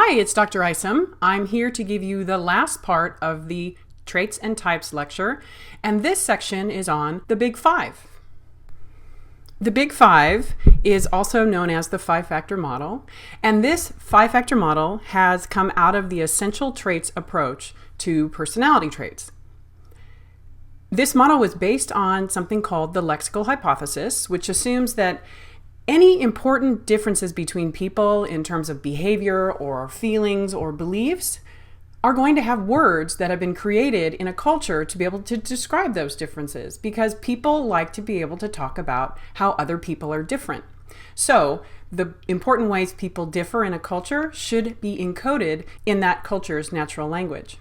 Hi, it's Dr. Isom. I'm here to give you the last part of the Traits and Types lecture, and this section is on the Big Five. The Big Five is also known as the five-factor model, and this five-factor model has come out of the essential traits approach to personality traits. This model was based on something called the lexical hypothesis, which assumes that any important differences between people in terms of behavior or feelings or beliefs are going to have words that have been created in a culture to be able to describe those differences, because people like to be able to talk about how other people are different. So the important ways people differ in a culture should be encoded in that culture's natural language.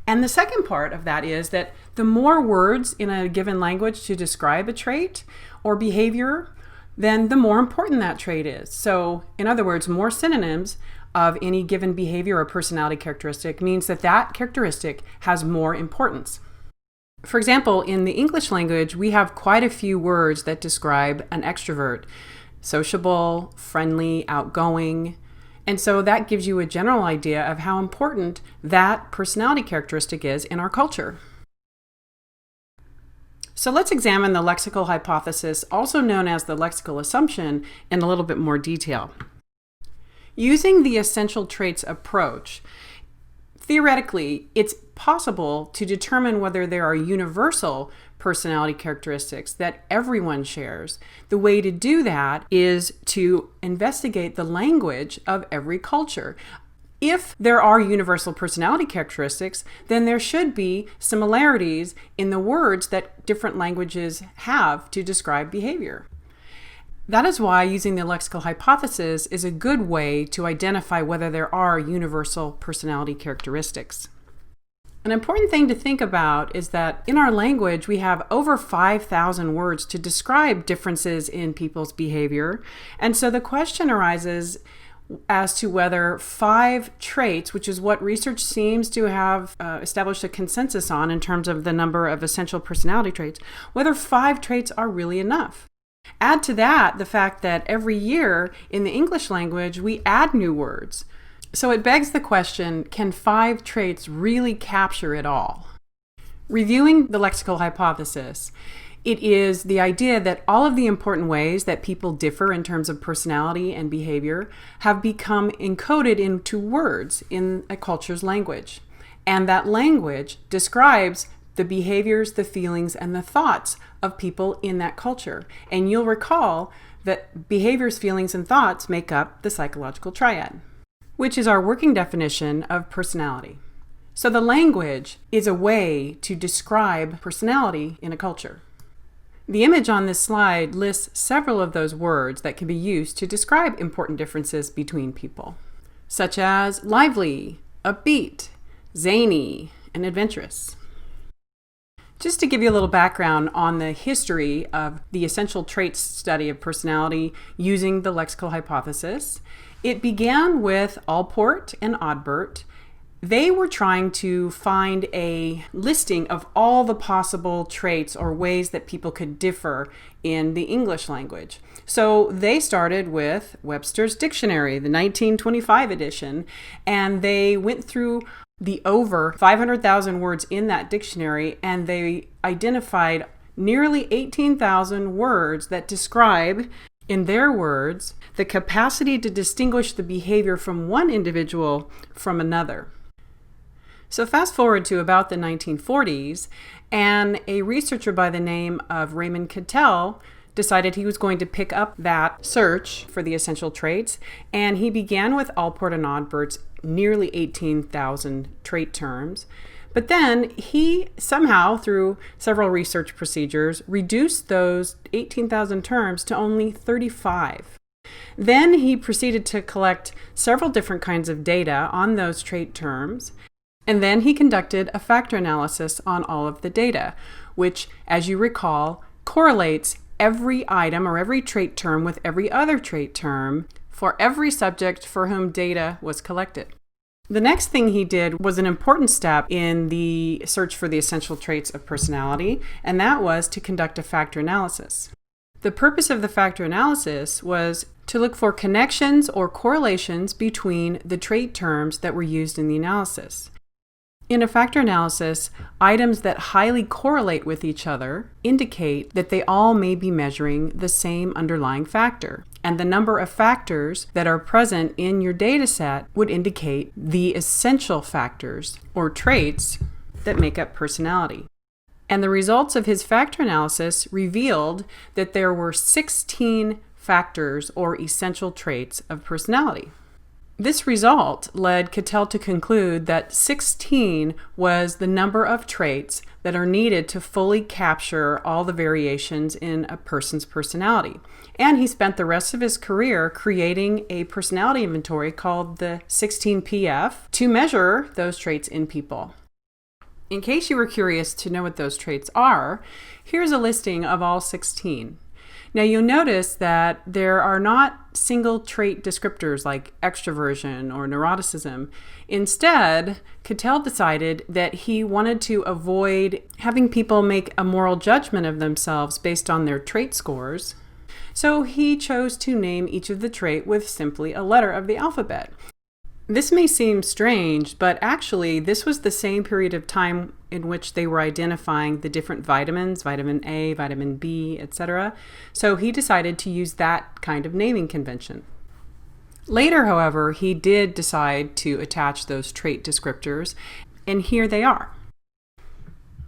And the second part of that is that the more words in a given language to describe a trait or behavior, then the more important that trait is. So, in other words, more synonyms of any given behavior or personality characteristic means that that characteristic has more importance. For example, in the English language, we have quite a few words that describe an extrovert: sociable, friendly, outgoing. And so that gives you a general idea of how important that personality characteristic is in our culture. So let's examine the lexical hypothesis, also known as the lexical assumption, in a little bit more detail. Using the essential traits approach, theoretically, it's possible to determine whether there are universal personality characteristics that everyone shares. The way to do that is to investigate the language of every culture. If there are universal personality characteristics, then there should be similarities in the words that different languages have to describe behavior. That is why using the lexical hypothesis is a good way to identify whether there are universal personality characteristics. An important thing to think about is that in our language, we have over 5,000 words to describe differences in people's behavior. And so the question arises as to whether 5 traits, which is what research seems to have established a consensus on in terms of the number of essential personality traits, whether 5 traits are really enough. Add to that the fact that every year in the English language, we add new words. So it begs the question, can 5 traits really capture it all? Reviewing the lexical hypothesis, it is the idea that all of the important ways that people differ in terms of personality and behavior have become encoded into words in a culture's language. And that language describes the behaviors, the feelings, and the thoughts of people in that culture. And you'll recall that behaviors, feelings, and thoughts make up the psychological triad, which is our working definition of personality. So the language is a way to describe personality in a culture. The image on this slide lists several of those words that can be used to describe important differences between people, such as lively, upbeat, zany, and adventurous. Just to give you a little background on the history of the essential traits study of personality using the lexical hypothesis, it began with Allport and Odbert. They were trying to find a listing of all the possible traits or ways that people could differ in the English language. So they started with Webster's Dictionary, the 1925 edition, and they went through the over 500,000 words in that dictionary, and they identified nearly 18,000 words that describe, in their words, the capacity to distinguish the behavior from one individual from another. So fast forward to about the 1940s, and a researcher by the name of Raymond Cattell decided he was going to pick up that search for the essential traits, and he began with Allport and Odbert's nearly 18,000 trait terms. But then he somehow, through several research procedures, reduced those 18,000 terms to only 35. Then he proceeded to collect several different kinds of data on those trait terms. And then he conducted a factor analysis on all of the data, which, as you recall, correlates every item or every trait term with every other trait term for every subject for whom data was collected. The next thing he did was an important step in the search for the essential traits of personality, and that was to conduct a factor analysis. The purpose of the factor analysis was to look for connections or correlations between the trait terms that were used in the analysis. In a factor analysis, items that highly correlate with each other indicate that they all may be measuring the same underlying factor, and the number of factors that are present in your data set would indicate the essential factors or traits that make up personality. And the results of his factor analysis revealed that there were 16 factors or essential traits of personality. This result led Cattell to conclude that 16 was the number of traits that are needed to fully capture all the variations in a person's personality. And he spent the rest of his career creating a personality inventory called the 16PF to measure those traits in people. In case you were curious to know what those traits are, here's a listing of all 16. Now you'll notice that there are not single trait descriptors like extraversion or neuroticism. Instead, Cattell decided that he wanted to avoid having people make a moral judgment of themselves based on their trait scores. So he chose to name each of the trait with simply a letter of the alphabet. This may seem strange, but actually this was the same period of time in which they were identifying the different vitamins, vitamin A, vitamin B, etc. So he decided to use that kind of naming convention. Later, however, he did decide to attach those trait descriptors, and here they are.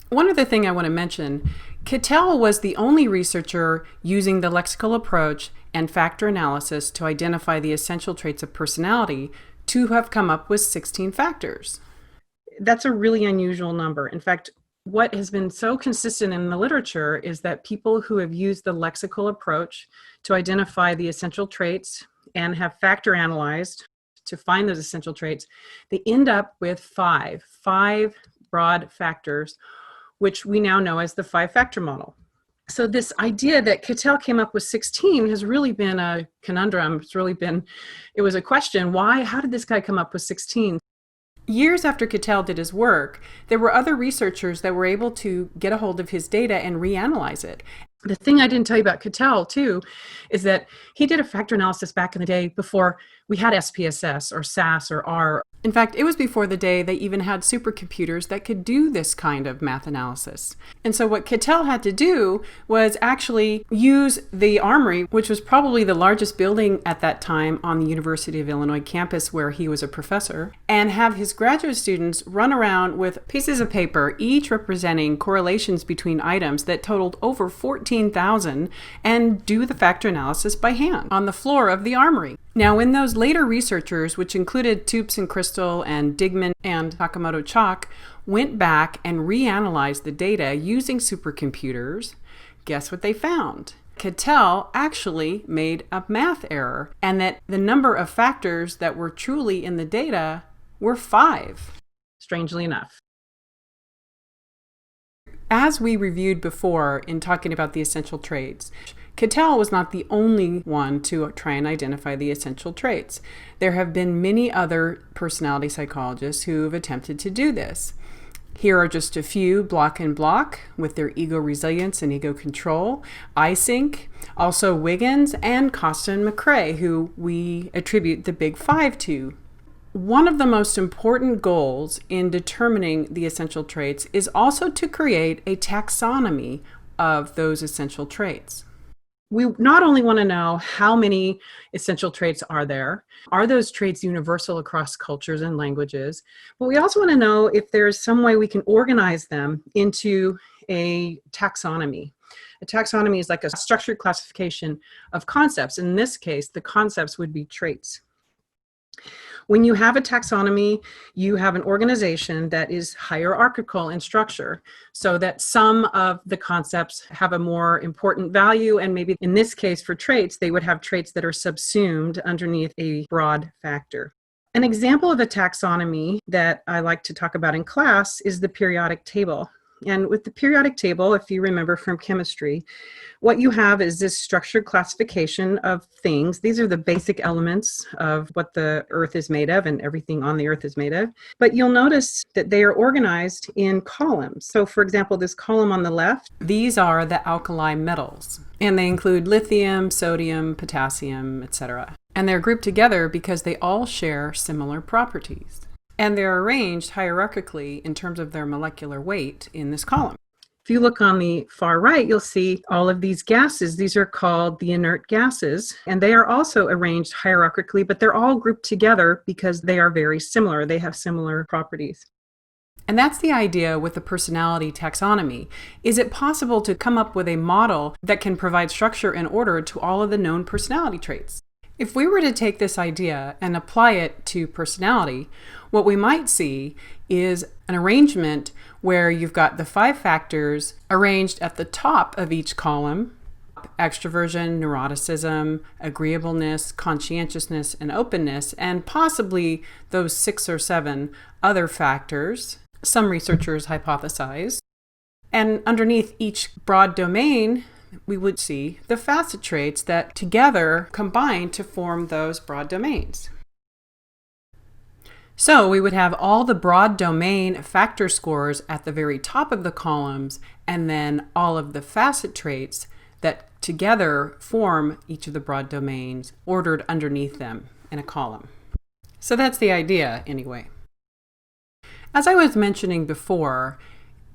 One other thing I want to mention, Cattell was the only researcher using the lexical approach and factor analysis to identify the essential traits of personality to have come up with 16 factors. That's a really unusual number. In fact, what has been so consistent in the literature is that people who have used the lexical approach to identify the essential traits and have factor analyzed to find those essential traits, they end up with five broad factors, which we now know as the 5-factor model. So this idea that Cattell came up with 16 has really been a conundrum. It was a question, how did this guy come up with 16? Years after Cattell did his work, there were other researchers that were able to get a hold of his data and reanalyze it. The thing I didn't tell you about Cattell, too, is that he did a factor analysis back in the day before we had SPSS or SAS or R. In fact, it was before the day they even had supercomputers that could do this kind of math analysis. And so what Cattell had to do was actually use the Armory, which was probably the largest building at that time on the University of Illinois campus where he was a professor, and have his graduate students run around with pieces of paper, each representing correlations between items that totaled over 14,000, and do the factor analysis by hand on the floor of the Armory. Now, when those later researchers, which included Toops and Crystal and Digman and Sakamoto Chalk, went back and reanalyzed the data using supercomputers, guess what they found? Cattell actually made a math error, and that the number of factors that were truly in the data were 5, strangely enough. As we reviewed before in talking about the essential traits, Cattell was not the only one to try and identify the essential traits. There have been many other personality psychologists who have attempted to do this. Here are just a few: Block and Block with their ego resilience and ego control, Eysenck, also Wiggins, and Costa and McCrae, who we attribute the Big Five to. One of the most important goals in determining the essential traits is also to create a taxonomy of those essential traits. We not only want to know how many essential traits are there, are those traits universal across cultures and languages, but we also want to know if there's some way we can organize them into a taxonomy. A taxonomy is like a structured classification of concepts. In this case, the concepts would be traits. When you have a taxonomy, you have an organization that is hierarchical in structure, so that some of the concepts have a more important value, and maybe in this case for traits, they would have traits that are subsumed underneath a broad factor. An example of a taxonomy that I like to talk about in class is the periodic table. And with the periodic table, if you remember from chemistry, what you have is this structured classification of things. These are the basic elements of what the Earth is made of and everything on the Earth is made of. But you'll notice that they are organized in columns. So for example, this column on the left, these are the alkali metals, and they include lithium, sodium, potassium, etc. And they're grouped together because they all share similar properties. And they're arranged hierarchically in terms of their molecular weight in this column. If you look on the far right, you'll see all of these gases. These are called the inert gases, and they are also arranged hierarchically, but they're all grouped together because they are very similar. They have similar properties. And that's the idea with the personality taxonomy. Is it possible to come up with a model that can provide structure and order to all of the known personality traits? If we were to take this idea and apply it to personality, what we might see is an arrangement where you've got the 5 factors arranged at the top of each column: extraversion, neuroticism, agreeableness, conscientiousness, and openness, and possibly those 6 or 7 other factors, some researchers hypothesize. And underneath each broad domain, we would see the facet traits that together combine to form those broad domains. So we would have all the broad domain factor scores at the very top of the columns, and then all of the facet traits that together form each of the broad domains ordered underneath them in a column. So that's the idea anyway. As I was mentioning before,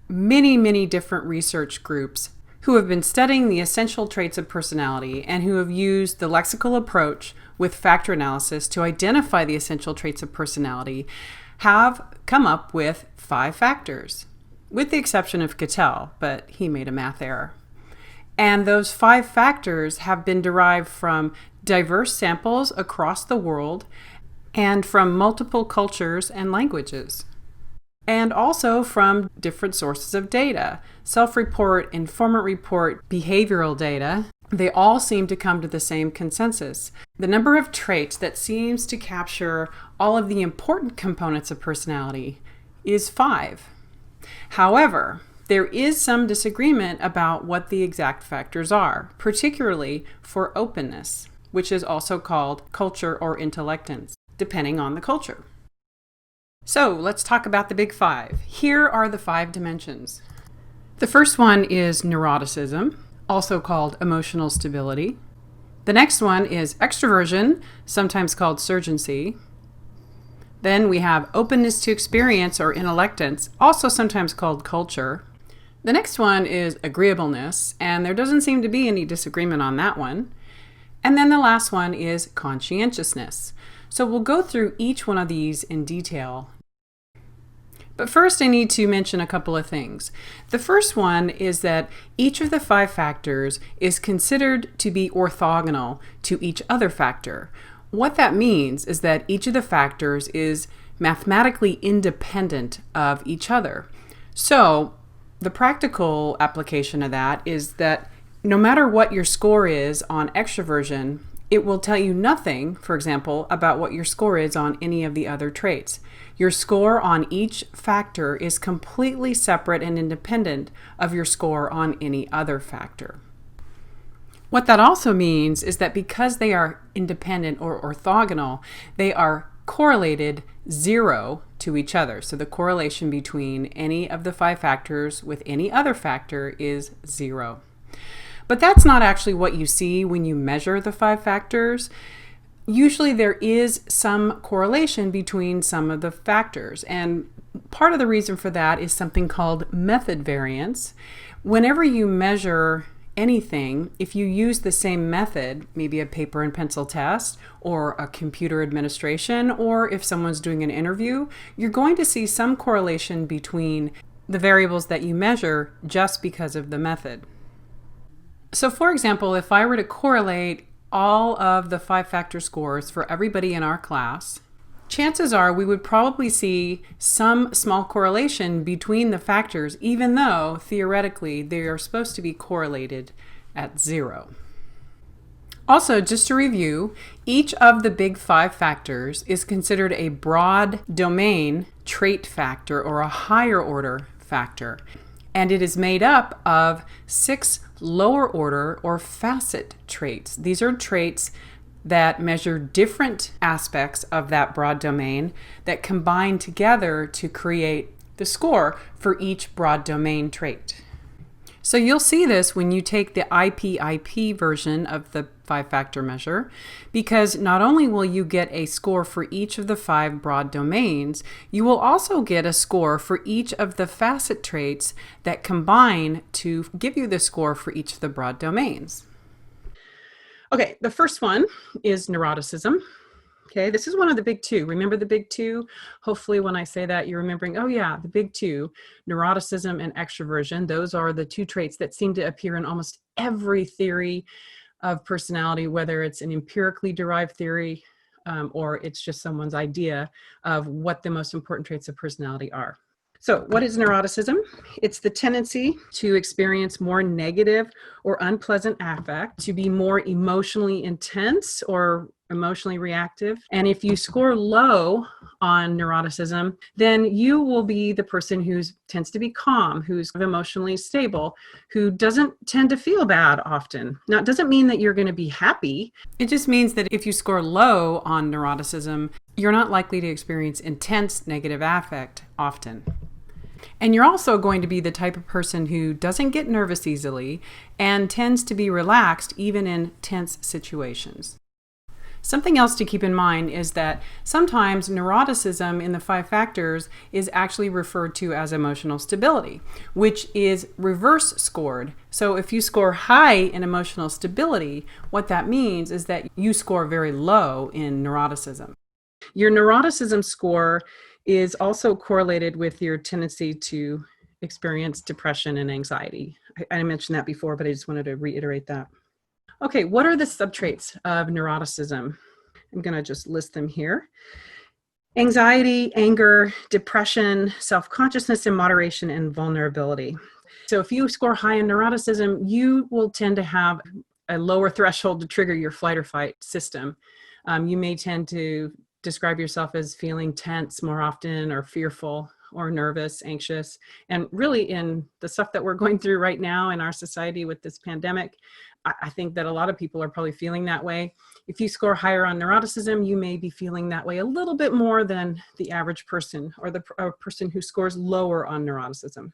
many different research groups who have been studying the essential traits of personality and who have used the lexical approach with factor analysis to identify the essential traits of personality have come up with 5 factors, with the exception of Cattell, but he made a math error. And those 5 factors have been derived from diverse samples across the world and from multiple cultures and languages, and also from different sources of data: self-report, informant report, behavioral data. They all seem to come to the same consensus. The number of traits that seems to capture all of the important components of personality is 5. However, there is some disagreement about what the exact factors are, particularly for openness, which is also called culture or intellectance, depending on the culture. So let's talk about the big 5. Here are the 5 dimensions. The first one is neuroticism, also called emotional stability. The next one is extraversion, sometimes called surgency. Then we have openness to experience or intellectance, also sometimes called culture. The next one is agreeableness, and there doesn't seem to be any disagreement on that one. And then the last one is conscientiousness. So we'll go through each one of these in detail. But first I need to mention a couple of things. The first one is that each of the 5 factors is considered to be orthogonal to each other factor. What that means is that each of the factors is mathematically independent of each other. So the practical application of that is that no matter what your score is on extraversion, it will tell you nothing, for example, about what your score is on any of the other traits. Your score on each factor is completely separate and independent of your score on any other factor. What that also means is that because they are independent or orthogonal, they are correlated 0 to each other. So the correlation between any of the 5 factors with any other factor is 0. But that's not actually what you see when you measure the 5 factors. Usually there is some correlation between some of the factors, and part of the reason for that is something called method variance. Whenever you measure anything, if you use the same method, maybe a paper and pencil test or a computer administration, or if someone's doing an interview, you're going to see some correlation between the variables that you measure just because of the method. So for example, if I were to correlate all of the 5 factor scores for everybody in our class, chances are we would probably see some small correlation between the factors, even though theoretically they are supposed to be correlated at 0. Also, just to review, each of the big 5 factors is considered a broad domain trait factor or a higher order factor. and it is made up of 6 lower order or facet traits. These are traits that measure different aspects of that broad domain that combine together to create the score for each broad domain trait. So you'll see this when you take the IPIP version of the 5-factor measure, because not only will you get a score for each of the 5 broad domains, you will also get a score for each of the facet traits that combine to give you the score for each of the broad domains. Okay, the first one is neuroticism. Okay, this is one of the big 2. Remember the big 2? Hopefully when I say that, you're remembering, oh yeah, the big 2, neuroticism and extraversion. Those are the 2 traits that seem to appear in almost every theory of personality, whether it's an empirically derived theory or it's just someone's idea of what the most important traits of personality are. So what is neuroticism? It's the tendency to experience more negative or unpleasant affect, to be more emotionally intense or emotionally reactive. And if you score low on neuroticism, then you will be the person who tends to be calm, who's emotionally stable, who doesn't tend to feel bad often. Now, it doesn't mean that you're going to be happy. It just means that if you score low on neuroticism, you're not likely to experience intense negative affect often. And you're also going to be the type of person who doesn't get nervous easily and tends to be relaxed even in tense situations. Something else to keep in mind is that sometimes neuroticism in the 5 factors is actually referred to as emotional stability, which is reverse scored. So if you score high in emotional stability, what that means is that you score very low in neuroticism. Your neuroticism score is also correlated with your tendency to experience depression and anxiety. I mentioned that before, but I just wanted to reiterate that. Okay, what are the subtraits of neuroticism? I'm going to just list them here. Anxiety, anger, depression, self-consciousness, immoderation, and vulnerability. So if you score high in neuroticism, you will tend to have a lower threshold to trigger your flight or fight system. You may tend to describe yourself as feeling tense more often, or fearful, or nervous, anxious. And really in the stuff that we're going through right now in our society with this pandemic, I think that a lot of people are probably feeling that way. If you score higher on neuroticism, you may be feeling that way a little bit more than the average person, or the person who scores lower on neuroticism.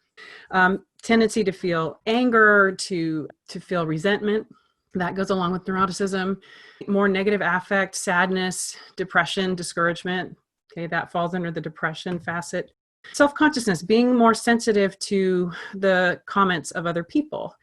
Tendency to feel anger, to feel resentment, that goes along with neuroticism. More negative affect, sadness, depression, discouragement. Okay, that falls under the depression facet. Self-consciousness, being more sensitive to the comments of other people.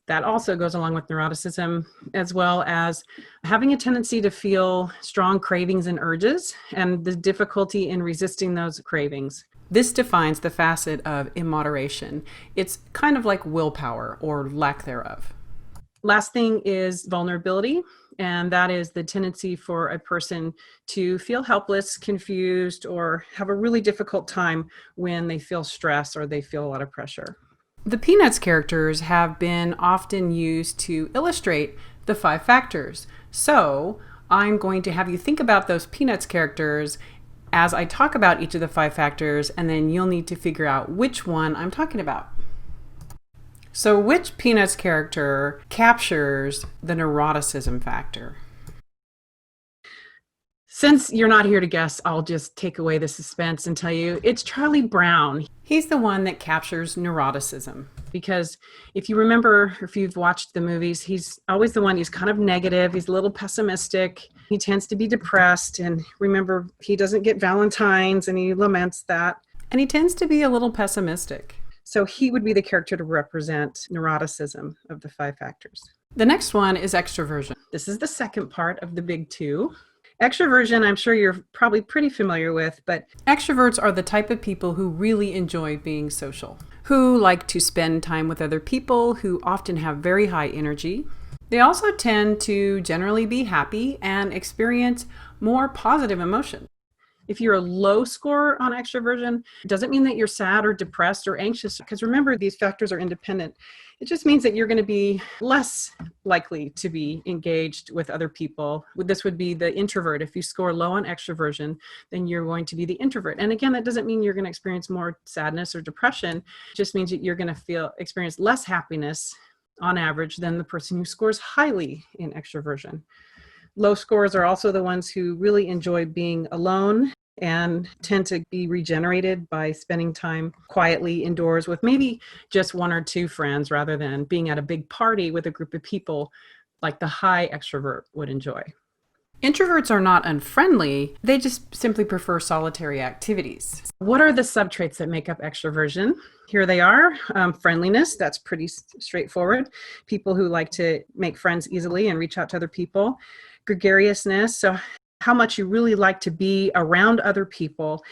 That also goes along with neuroticism, as well as having a tendency to feel strong cravings and urges and the difficulty in resisting those cravings. This defines the facet of immoderation. It's kind of like willpower or lack thereof. Last thing is vulnerability, and that is the tendency for a person to feel helpless, confused, or have a really difficult time when they feel stress or they feel a lot of pressure. The Peanuts characters have been often used to illustrate the 5 factors. So I'm going to have you think about those Peanuts characters as I talk about each of the 5 factors, and then you'll need to figure out which one I'm talking about. So which Peanuts character captures the neuroticism factor? Since you're not here to guess, I'll just take away the suspense and tell you it's Charlie Brown. He's the one that captures neuroticism, because if you remember, if you've watched the movies, he's always the one, he's kind of negative, he's a little pessimistic, he tends to be depressed, and remember, he doesn't get Valentine's and he laments that, and he tends to be a little pessimistic. So he would be the character to represent neuroticism of the 5 factors. The next one is extraversion. This is the second part of the big 2. Extraversion, I'm sure you're probably pretty familiar with, but extroverts are the type of people who really enjoy being social, who like to spend time with other people, who often have very high energy. They also tend to generally be happy and experience more positive emotion. If you're a low score on extroversion, it doesn't mean that you're sad or depressed or anxious, because remember, these factors are independent. It just means that you're going to be less likely to be engaged with other people. This would be the introvert. If you score low on extroversion, then you're going to be the introvert. And again, that doesn't mean you're going to experience more sadness or depression. It just means that you're going to experience less happiness on average than the person who scores highly in extroversion. Low scores are also the ones who really enjoy being alone and tend to be regenerated by spending time quietly indoors with maybe just one or two friends rather than being at a big party with a group of people like the high extrovert would enjoy. Introverts are not unfriendly, they just simply prefer solitary activities. What are the subtraits that make up extroversion? Here they are. Friendliness, that's pretty straightforward. People who like to make friends easily and reach out to other people. Gregariousness, so how much you really like to be around other people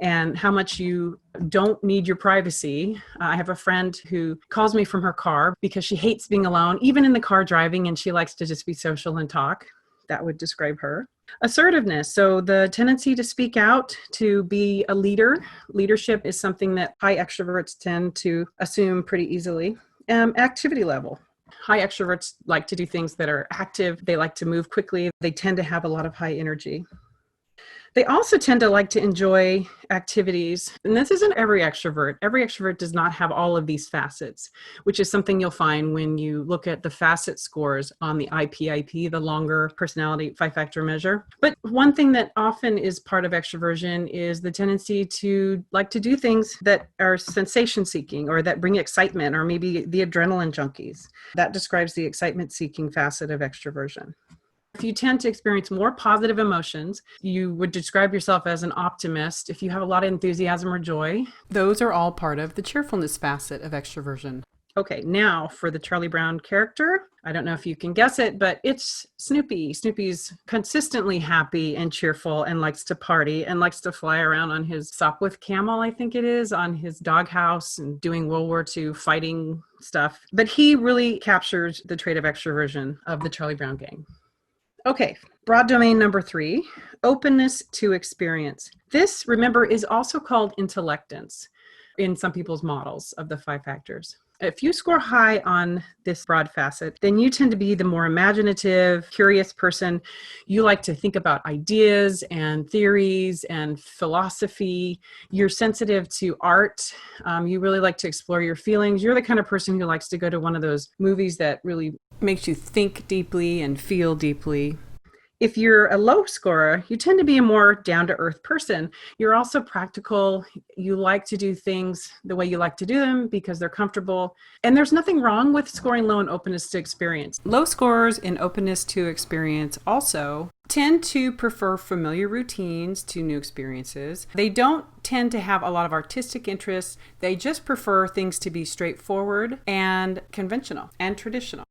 and how much you don't need your privacy. I have a friend who calls me from her car because she hates being alone, even in the car driving, and she likes to just be social and talk. That would describe her. Assertiveness, so the tendency to speak out, to be a leader. Leadership is something that high extroverts tend to assume pretty easily. Activity level. High extroverts like to do things that are active. They like to move quickly. They tend to have a lot of high energy. They also tend to like to enjoy activities. And this isn't every extrovert. Every extrovert does not have all of these facets, which is something you'll find when you look at the facet scores on the IPIP, the longer personality five-factor measure. But one thing that often is part of extroversion is the tendency to like to do things that are sensation-seeking or that bring excitement, or maybe the adrenaline junkies. That describes the excitement-seeking facet of extroversion. If you tend to experience more positive emotions, you would describe yourself as an optimist. If you have a lot of enthusiasm or joy, those are all part of the cheerfulness facet of extroversion. Okay, now for the Charlie Brown character. I don't know if you can guess it, but it's Snoopy. Snoopy's consistently happy and cheerful and likes to party and likes to fly around on his Sopwith camel, I think it is, on his doghouse and doing World War II fighting stuff. But he really captures the trait of extroversion of the Charlie Brown gang. Okay, broad domain number 3, openness to experience. This, remember, is also called intellectance in some people's models of the 5 factors. If you score high on this broad facet, then you tend to be the more imaginative, curious person. You like to think about ideas and theories and philosophy. You're sensitive to art. You really like to explore your feelings. You're the kind of person who likes to go to one of those movies that really makes you think deeply and feel deeply. If you're a low scorer, you tend to be a more down-to-earth person. You're also practical. You like to do things the way you like to do them because they're comfortable. And there's nothing wrong with scoring low in openness to experience. Low scorers in openness to experience also tend to prefer familiar routines to new experiences. They don't tend to have a lot of artistic interests. They just prefer things to be straightforward and conventional and traditional.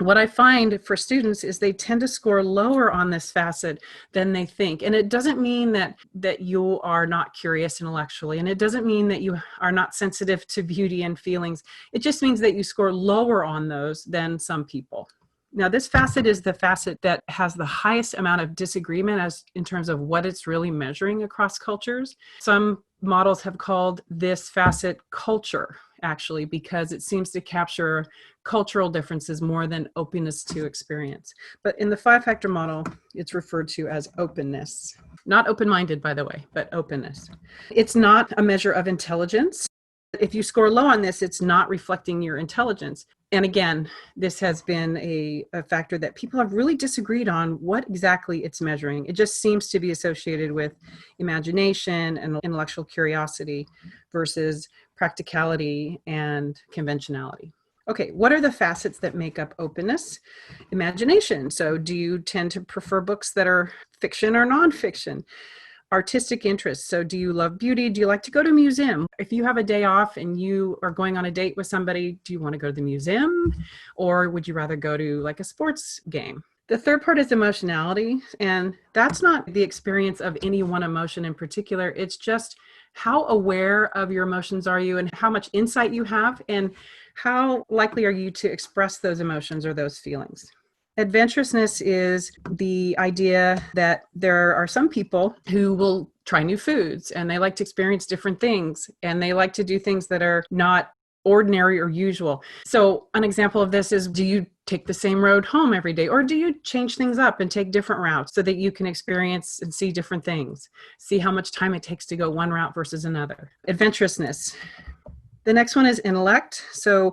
What I find for students is they tend to score lower on this facet than they think. And it doesn't mean that you are not curious intellectually, and it doesn't mean that you are not sensitive to beauty and feelings. It just means that you score lower on those than some people. Now, this facet is the facet that has the highest amount of disagreement as in terms of what it's really measuring across cultures. Some models have called this facet culture, actually, because it seems to capture cultural differences more than openness to experience. But in the 5-factor model, it's referred to as openness. Not open-minded, by the way, but openness. It's not a measure of intelligence. If you score low on this, it's not reflecting your intelligence. And again, this has been a factor that people have really disagreed on what exactly it's measuring. It just seems to be associated with imagination and intellectual curiosity versus practicality and conventionality. Okay, what are the facets that make up openness? Imagination. So do you tend to prefer books that are fiction or nonfiction? Artistic interests. So do you love beauty? Do you like to go to a museum? If you have a day off and you are going on a date with somebody, do you want to go to the museum? Or would you rather go to like a sports game? The third part is emotionality. And that's not the experience of any one emotion in particular. It's just how aware of your emotions are you and how much insight you have and how likely are you to express those emotions or those feelings. Adventurousness is the idea that there are some people who will try new foods and they like to experience different things and they like to do things that are not ordinary or usual. So an example of this is, do you take the same road home every day, or do you change things up and take different routes so that you can experience and see different things? See how much time it takes to go one route versus another. Adventurousness. The next one is intellect. So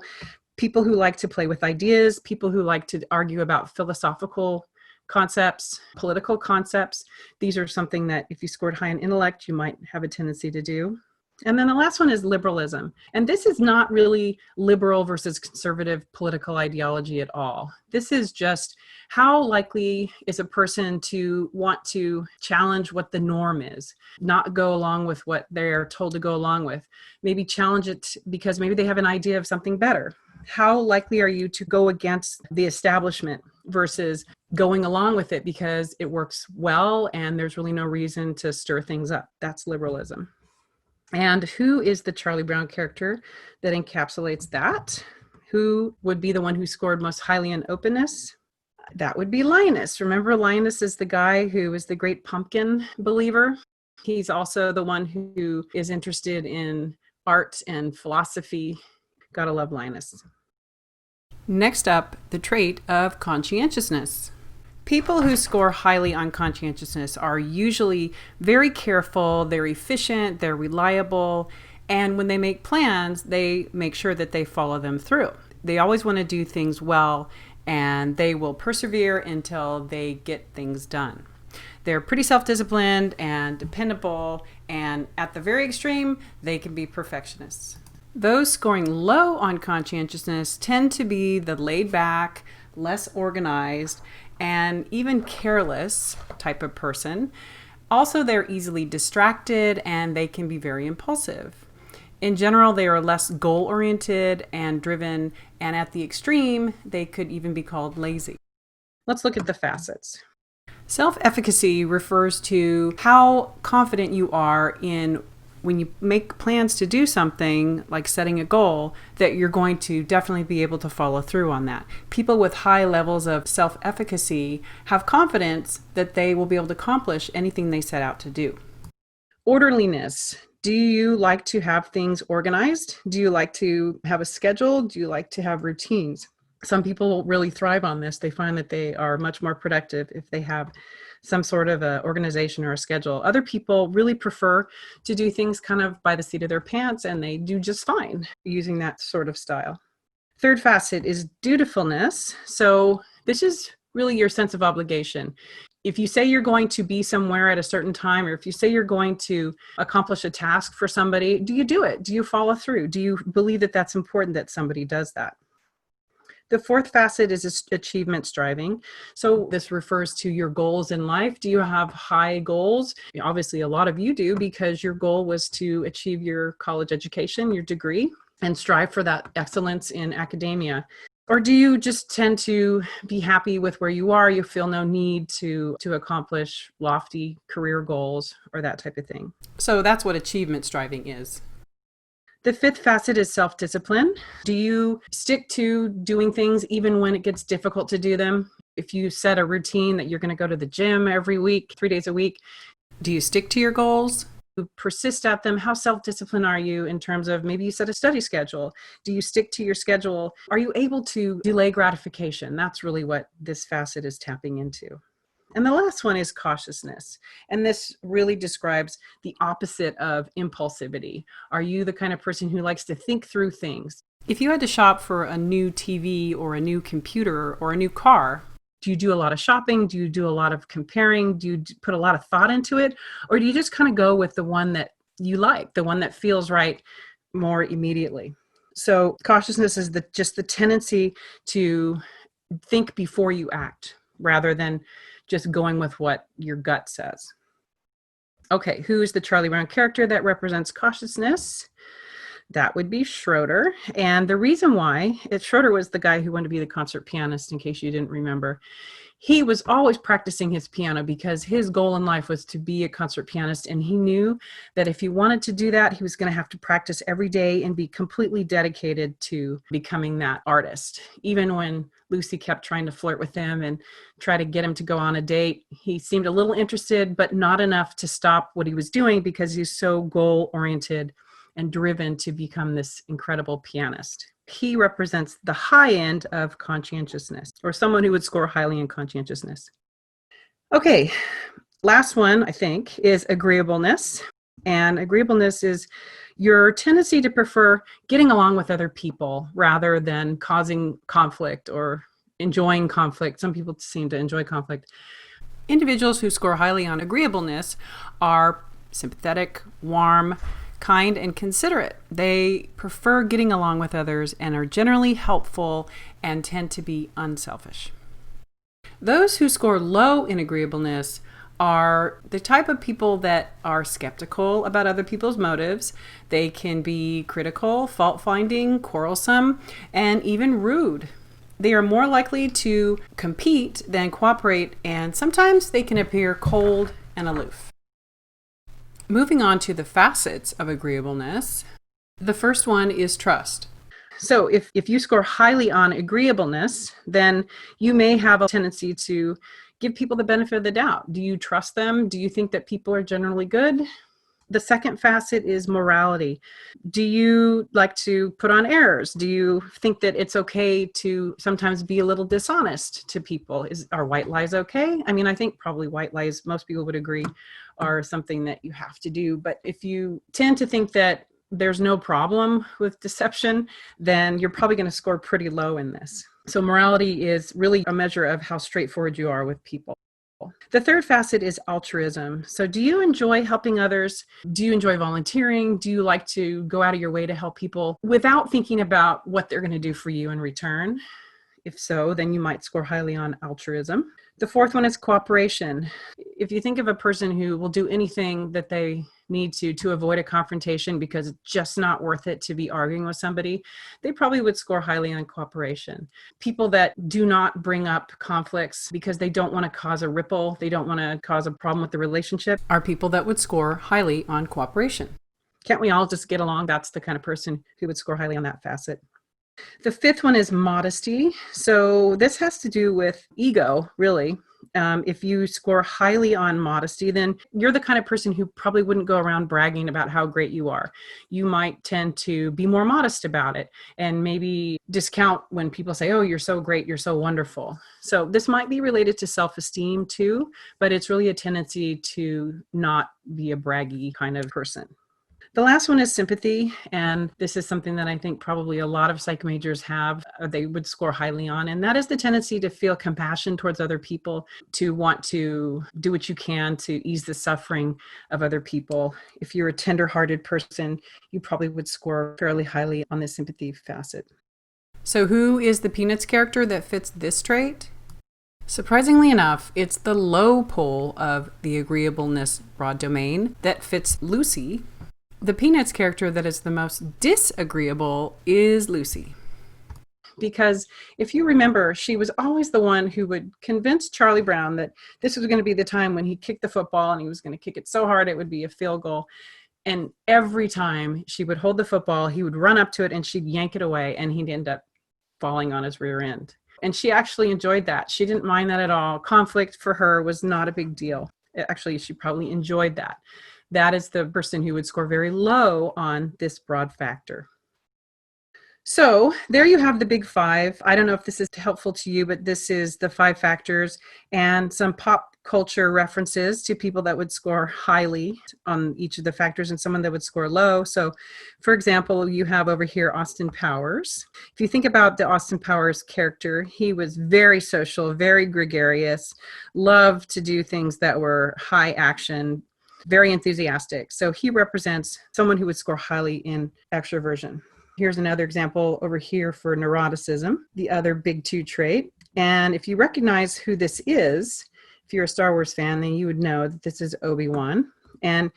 people who like to play with ideas, people who like to argue about philosophical concepts, political concepts. These are something that if you scored high in intellect, you might have a tendency to do. And then the last one is liberalism. And this is not really liberal versus conservative political ideology at all. This is just how likely is a person to want to challenge what the norm is, not go along with what they're told to go along with, maybe challenge it because maybe they have an idea of something better. How likely are you to go against the establishment versus going along with it because it works well and there's really no reason to stir things up? That's liberalism. And who is the Charlie Brown character that encapsulates that? Who would be the one who scored most highly in openness? That would be Linus. Remember, Linus is the guy who is the great pumpkin believer. He's also the one who is interested in art and philosophy. Gotta love Linus. Next up, the trait of conscientiousness. People who score highly on conscientiousness are usually very careful, they're efficient, they're reliable, and when they make plans, they make sure that they follow them through. They always want to do things well, and they will persevere until they get things done. They're pretty self-disciplined and dependable, and at the very extreme, they can be perfectionists. Those scoring low on conscientiousness tend to be the laid-back, less organized, and even careless type of person. Also, they're easily distracted and they can be very impulsive. In general, they are less goal-oriented and driven, and at the extreme, they could even be called lazy. Let's look at the facets. Self-efficacy refers to how confident you are in when you make plans to do something, like setting a goal, that you're going to definitely be able to follow through on that. People with high levels of self-efficacy have confidence that they will be able to accomplish anything they set out to do. Orderliness. Do you like to have things organized? Do you like to have a schedule? Do you like to have routines? Some people really thrive on this. They find that they are much more productive if they have some sort of a organization or a schedule. Other people really prefer to do things kind of by the seat of their pants, and they do just fine using that sort of style. Third facet is dutifulness. So this is really your sense of obligation. If you say you're going to be somewhere at a certain time, or if you say you're going to accomplish a task for somebody, do you do it? Do you follow through? Do you believe that that's important that somebody does that? The fourth facet is achievement striving. So this refers to your goals in life. Do you have high goals? Obviously, a lot of you do, because your goal was to achieve your college education, your degree, and strive for that excellence in academia. Or do you just tend to be happy with where you are? You feel no need to accomplish lofty career goals or that type of thing. So that's what achievement striving is. The fifth facet is self-discipline. Do you stick to doing things even when it gets difficult to do them? If you set a routine that you're going to go to the gym every week, 3 days a week, do you stick to your goals? Do you persist at them? How self-disciplined are you in terms of maybe you set a study schedule? Do you stick to your schedule? Are you able to delay gratification? That's really what this facet is tapping into. And the last one is cautiousness. And this really describes the opposite of impulsivity. Are you the kind of person who likes to think through things? If you had to shop for a new TV or a new computer or a new car, do you do a lot of shopping? Do you do a lot of comparing? Do you put a lot of thought into it? Or do you just kind of go with the one that you like, the one that feels right more immediately? So cautiousness is just the tendency to think before you act, rather than just going with what your gut says. Okay, who is the Charlie Brown character that represents cautiousness? That would be Schroeder. And the reason why, Schroeder was the guy who wanted to be the concert pianist, in case you didn't remember. He was always practicing his piano because his goal in life was to be a concert pianist. And he knew that if he wanted to do that, he was going to have to practice every day and be completely dedicated to becoming that artist. Even when Lucy kept trying to flirt with him and try to get him to go on a date, he seemed a little interested, but not enough to stop what he was doing because he's so goal-oriented and driven to become this incredible pianist. He represents the high end of conscientiousness, or someone who would score highly in conscientiousness. Okay, last one, I think, is agreeableness. And agreeableness is your tendency to prefer getting along with other people rather than causing conflict or enjoying conflict. Some people seem to enjoy conflict. Individuals who score highly on agreeableness are sympathetic, warm, kind, and considerate. They prefer getting along with others and are generally helpful and tend to be unselfish. Those who score low in agreeableness are the type of people that are skeptical about other people's motives. They can be critical, fault-finding, quarrelsome, and even rude. They are more likely to compete than cooperate, and sometimes they can appear cold and aloof. Moving on to the facets of agreeableness, the first one is trust. So if you score highly on agreeableness, then you may have a tendency to give people the benefit of the doubt. Do you trust them? Do you think that people are generally good? The second facet is morality. Do you like to put on airs? Do you think that it's okay to sometimes be a little dishonest to people? Are white lies okay? I mean, I think probably white lies, most people would agree, are something that you have to do. But if you tend to think that there's no problem with deception, then you're probably going to score pretty low in this. So morality is really a measure of how straightforward you are with people. The third facet is altruism. So do you enjoy helping others? Do you enjoy volunteering? Do you like to go out of your way to help people without thinking about what they're going to do for you in return? If so, then you might score highly on altruism. The fourth one is cooperation. If you think of a person who will do anything that they need to avoid a confrontation because it's just not worth it to be arguing with somebody, they probably would score highly on cooperation. People that do not bring up conflicts because they don't want to cause a ripple, they don't want to cause a problem with the relationship, are people that would score highly on cooperation. Can't we all just get along? That's the kind of person who would score highly on that facet. The fifth one is modesty. So this has to do with ego, really. If you score highly on modesty, then you're the kind of person who probably wouldn't go around bragging about how great you are. You might tend to be more modest about it and maybe discount when people say, oh, you're so great, you're so wonderful. So this might be related to self-esteem too, but it's really a tendency to not be a braggy kind of person. The last one is sympathy, and this is something that I think probably a lot of psych majors have, they would score highly on, and that is the tendency to feel compassion towards other people, to want to do what you can to ease the suffering of other people. If you're a tender-hearted person, you probably would score fairly highly on the sympathy facet. So who is the Peanuts character that fits this trait? Surprisingly enough, it's the low pole of the agreeableness broad domain that fits Lucy. The Peanuts character that is the most disagreeable is Lucy. Because if you remember, she was always the one who would convince Charlie Brown that this was going to be the time when he kicked the football and he was going to kick it so hard it would be a field goal. And every time she would hold the football, he would run up to it and she'd yank it away and he'd end up falling on his rear end. And she actually enjoyed that. She didn't mind that at all. Conflict for her was not a big deal. Actually, she probably enjoyed that. That is the person who would score very low on this broad factor. So there you have the big five. I don't know if this is helpful to you, but this is the 5 factors and some pop culture references to people that would score highly on each of the factors and someone that would score low. So for example, you have over here Austin Powers. If you think about the Austin Powers character, he was very social, very gregarious, loved to do things that were high action, very enthusiastic. So he represents someone who would score highly in extraversion. Here's another example over here for neuroticism, the other big 2 trait. And if you recognize who this is, if you're a Star Wars fan, then you would know that this is Obi-Wan. And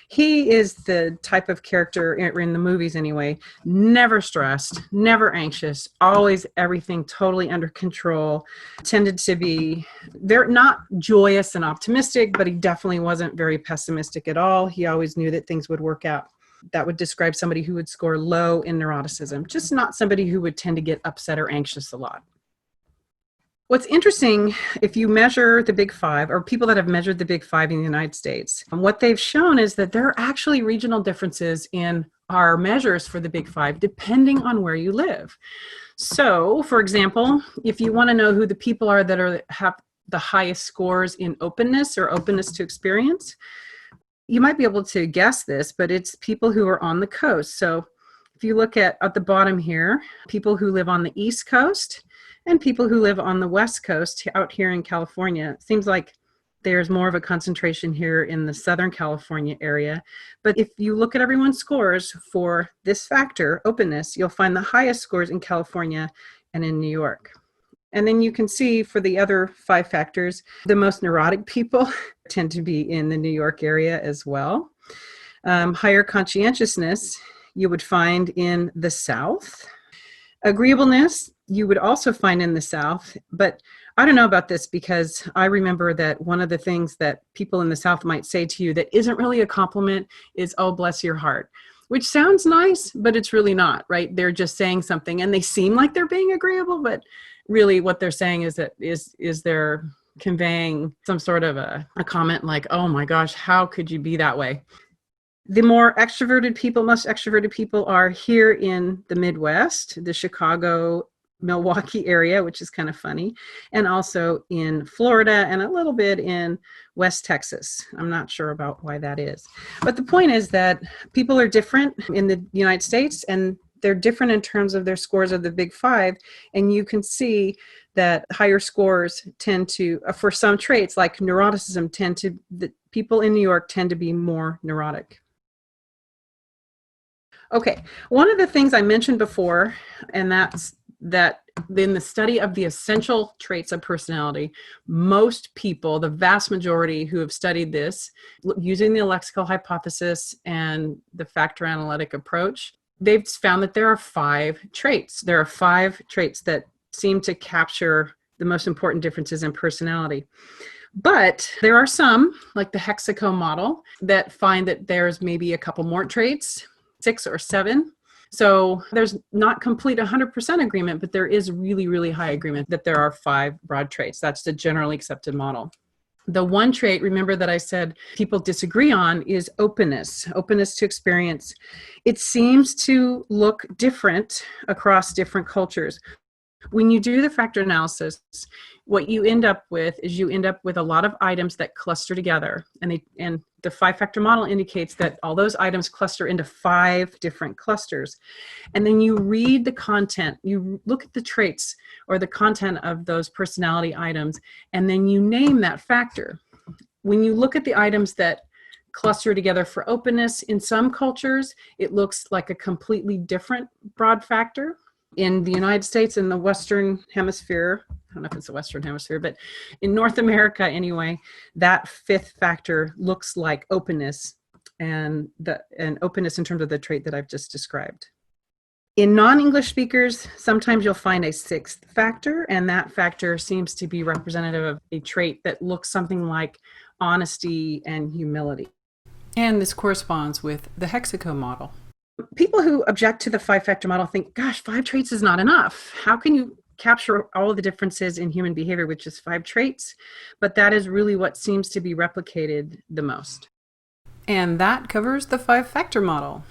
he is the type of character in the movies anyway, never stressed, never anxious, always everything totally under control, tended to be very not joyous and optimistic, but he definitely wasn't very pessimistic at all. He always knew that things would work out. That would describe somebody who would score low in neuroticism, just not somebody who would tend to get upset or anxious a lot. What's interesting, if you measure the Big Five, or people that have measured the Big Five in the United States, what they've shown is that there are actually regional differences in our measures for the Big Five, depending on where you live. So, for example, if you want to know who the people are that have the highest scores in openness or openness to experience, you might be able to guess this, but it's people who are on the coast. So if you look at the bottom here, people who live on the East Coast, and people who live on the West Coast out here in California. It seems like there's more of a concentration here in the Southern California area. But if you look at everyone's scores for this factor, openness, you'll find the highest scores in California and in New York. And then you can see for the other 5 factors, the most neurotic people tend to be in the New York area as well. Higher conscientiousness you would find in the South. Agreeableness you would also find in the South, but I don't know about this because I remember that one of the things that people in the South might say to you that isn't really a compliment is, "Oh, bless your heart," which sounds nice, but it's really not, right? They're just saying something and they seem like they're being agreeable, but really what they're saying is that they're conveying some sort of a comment like, "Oh my gosh, how could you be that way?" The more extroverted people, most extroverted people are here in the Midwest, the Chicago, Milwaukee area, which is kind of funny, and also in Florida and a little bit in West Texas. I'm not sure about why that is. But the point is that people are different in the United States, and they're different in terms of their scores of the Big Five. And you can see that higher scores tend to, for some traits like neuroticism, the people in New York tend to be more neurotic. Okay, one of the things I mentioned before, and that's that in the study of the essential traits of personality, most people, the vast majority who have studied this, using the lexical hypothesis and the factor analytic approach, they've found that there are 5 traits. There are 5 traits that seem to capture the most important differences in personality. But there are some, like the Lexical model, that find that there's maybe a couple more traits, 6 or 7. So there's not complete 100% agreement, but there is really, really high agreement that there are 5 broad traits. That's the generally accepted model. The one trait, remember that I said people disagree on, is openness to experience. It seems to look different across different cultures. When you do the factor analysis, what you end up with is a lot of items that cluster together. And the 5-factor model indicates that all those items cluster into 5 different clusters. And then you read the content, you look at the traits or the content of those personality items, and then you name that factor. When you look at the items that cluster together for openness, in some cultures, it looks like a completely different broad factor. In the United States, in the Western Hemisphere, I don't know if it's the Western Hemisphere, but in North America anyway, that 5th factor looks like openness, and openness in terms of the trait that I've just described. In non-English speakers, sometimes you'll find a 6th factor, and that factor seems to be representative of a trait that looks something like honesty and humility. And this corresponds with the Lexical model. People who object to the 5-factor model think, gosh, 5 traits is not enough. How can you capture all of the differences in human behavior with just 5 traits? But that is really what seems to be replicated the most. And that covers the 5-factor model.